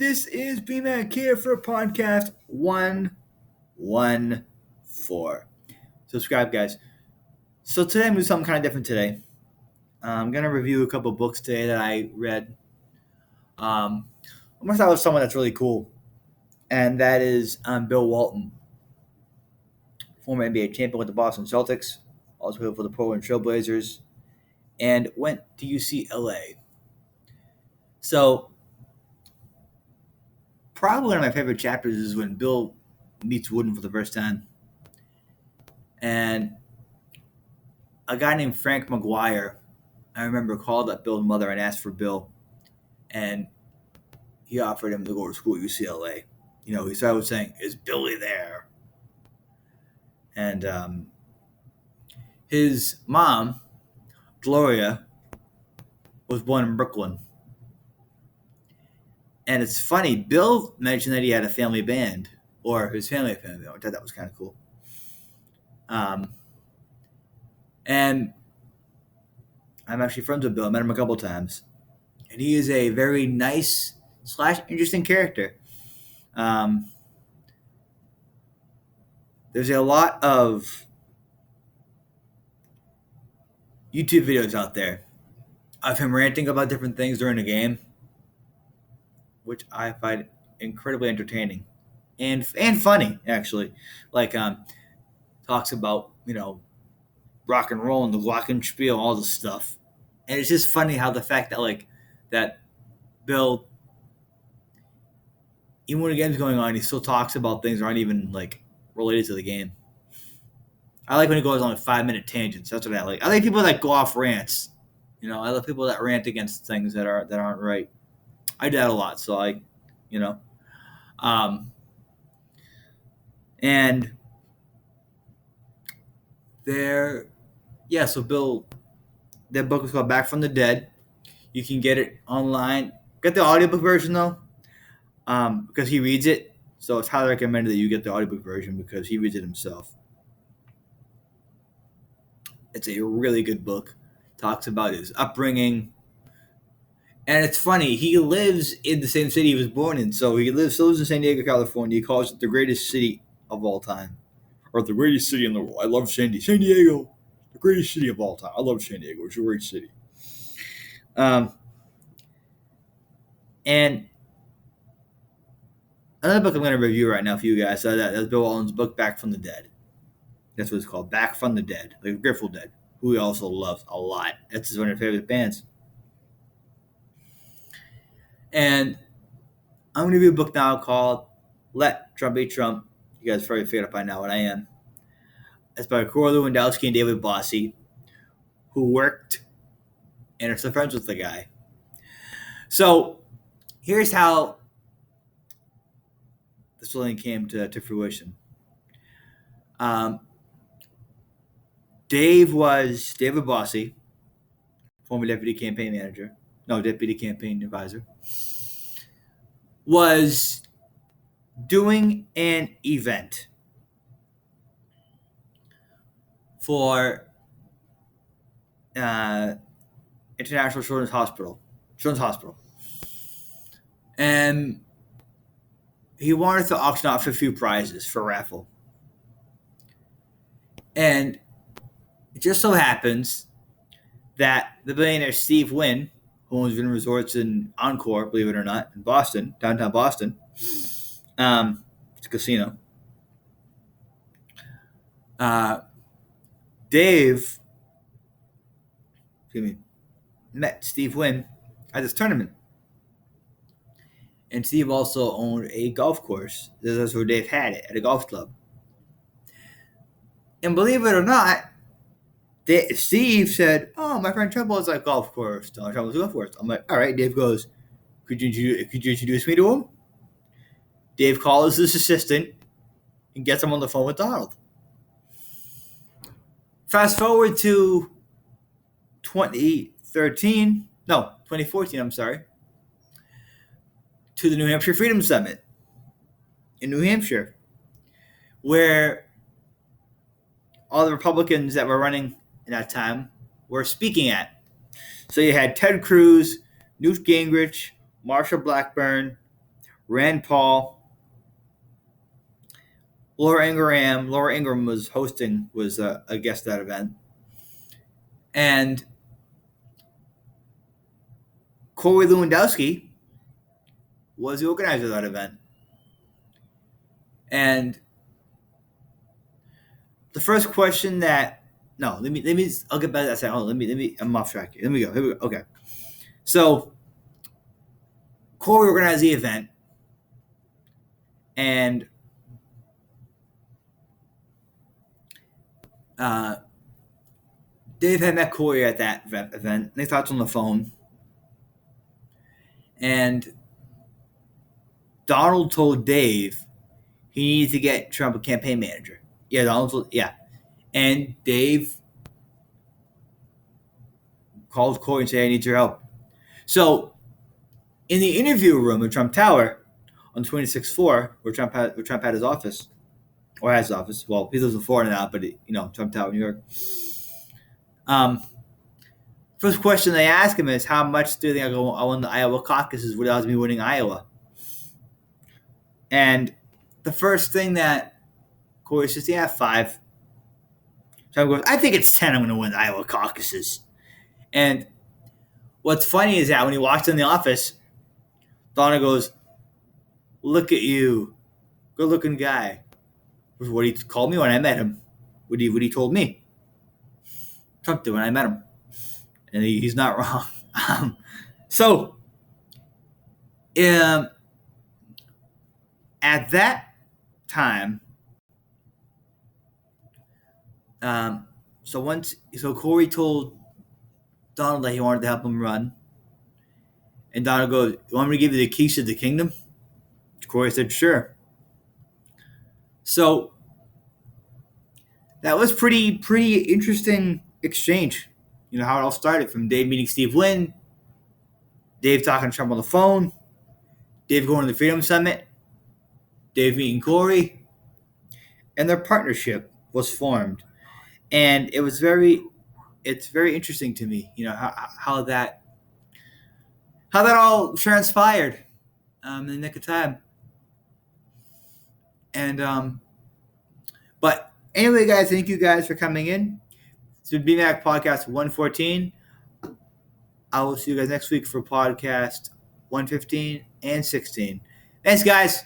This is BMAC here for podcast 114. Subscribe, guys. So today I'm doing something kind of different today. I'm going to review a couple books today that I read. I'm going to start with someone that's really cool, and that is Bill Walton, former NBA champion with the Boston Celtics, also played for the Portland Trailblazers, and went to UCLA. So probably one of my favorite chapters is when Bill meets Wooden for the first time. And a guy named Frank McGuire, I remember, called up Bill's mother and asked for Bill. And he offered him to go to school at UCLA. You know, he started saying, "Is Billy there?" And his mom, Gloria, was born in Brooklyn. And it's funny, Bill mentioned that he had a family band, or his family had a family band. I thought that was kind of cool. And I'm actually friends with Bill. I met him a couple times. And he is a very nice / interesting character. There's a lot of YouTube videos out there of him ranting about different things during the game, which I find incredibly entertaining and funny, actually. Like, talks about, rock and roll and the glockenspiel, all this stuff. And it's just funny how the fact that, that Bill, even when the game's going on, he still talks about things that aren't even, related to the game. I like when he goes on 5-minute tangents. That's what I like. I like people that go off rants. I love people that rant against things that aren't right. I do that a lot. So and there, yeah. So Bill, that book is called Back from the Dead. You can get it online. Get the audiobook version though, because he reads it. So it's highly recommended that you get the audiobook version because he reads it himself. It's a really good book. Talks about his upbringing. And it's funny, he lives in the same city he was born in. So he still lives in San Diego, California. He calls it the greatest city of all time. Or the greatest city in the world. I love San Diego. The greatest city of all time. I love San Diego. It's a great city. And another book I'm going to review right now for you guys. That's Bill Walton's book, Back from the Dead. That's what it's called, Back from the Dead. Like Grateful Dead, who he also loves a lot. That's one of his favorite bands. And I'm going to read a book now called Let Trump Be Trump. You guys probably figured out by now what I am. It's by Corey Lewandowski and David Bossie, who worked and are still friends with the guy. So here's how this whole thing came to fruition. David Bossie, former deputy campaign advisor, was doing an event for International Children's Hospital, and he wanted to auction off a few prizes for raffle. And it just so happens that the billionaire Steve Wynn, who owns Wynn Resorts in Encore, believe it or not, in Boston, downtown Boston, it's a casino. Dave, met Steve Wynn at this tournament. And Steve also owned a golf course. This is where Dave had it, at a golf club. And believe it or not, Steve said, "Oh, my friend Trump owns that golf course. Donald Trump owns a golf course." I'm like, "All right." Dave goes, Could you introduce me to him?" Dave calls his assistant and gets him on the phone with Donald. Fast forward to 2014, to the New Hampshire Freedom Summit in New Hampshire, where all the Republicans that were running in that time were speaking at. So you had Ted Cruz, Newt Gingrich, Marsha Blackburn, Rand Paul, Laura Ingraham. Laura Ingraham was a guest at that event. And Corey Lewandowski was the organizer of that event. And the first question that I'll get back to that second. Hold on, I'm off track here. Here we go. Okay. So Corey organized the event, and Dave had met Corey at that event. They talked on the phone, and Donald told Dave he needed to get Trump a campaign manager. And Dave called Corey and said, "I need your help." So, in the interview room at Trump Tower on 26th floor, where Trump had his office, or has his office. Well, he lives in Florida now, but Trump Tower, New York. First question they ask him is, "How much do you think I won the Iowa caucuses without me winning Iowa?" And the first thing that Corey says, "Yeah, 5." Trump goes, "I think it's 10. I'm going to win the Iowa caucuses." And what's funny is that when he walks in the office, Donna goes, "Look at you, good-looking guy." What he called me when I met him. What he told me. Trump did when I met him, and he's not wrong. At that time, so Corey told Donald that he wanted to help him run, and Donald goes, "You want me to give you the keys to the kingdom?" Corey said, "Sure." So that was pretty interesting exchange. How it all started, from Dave meeting Steve Wynn, Dave talking to Trump on the phone, Dave going to the Freedom Summit, Dave meeting Corey, and their partnership was formed. And it's very interesting to me, how that all transpired in the nick of time. And but anyway, guys, thank you guys for coming in. It's been BMAC Podcast 114. I will see you guys next week for Podcast 115 and 16. Thanks, guys.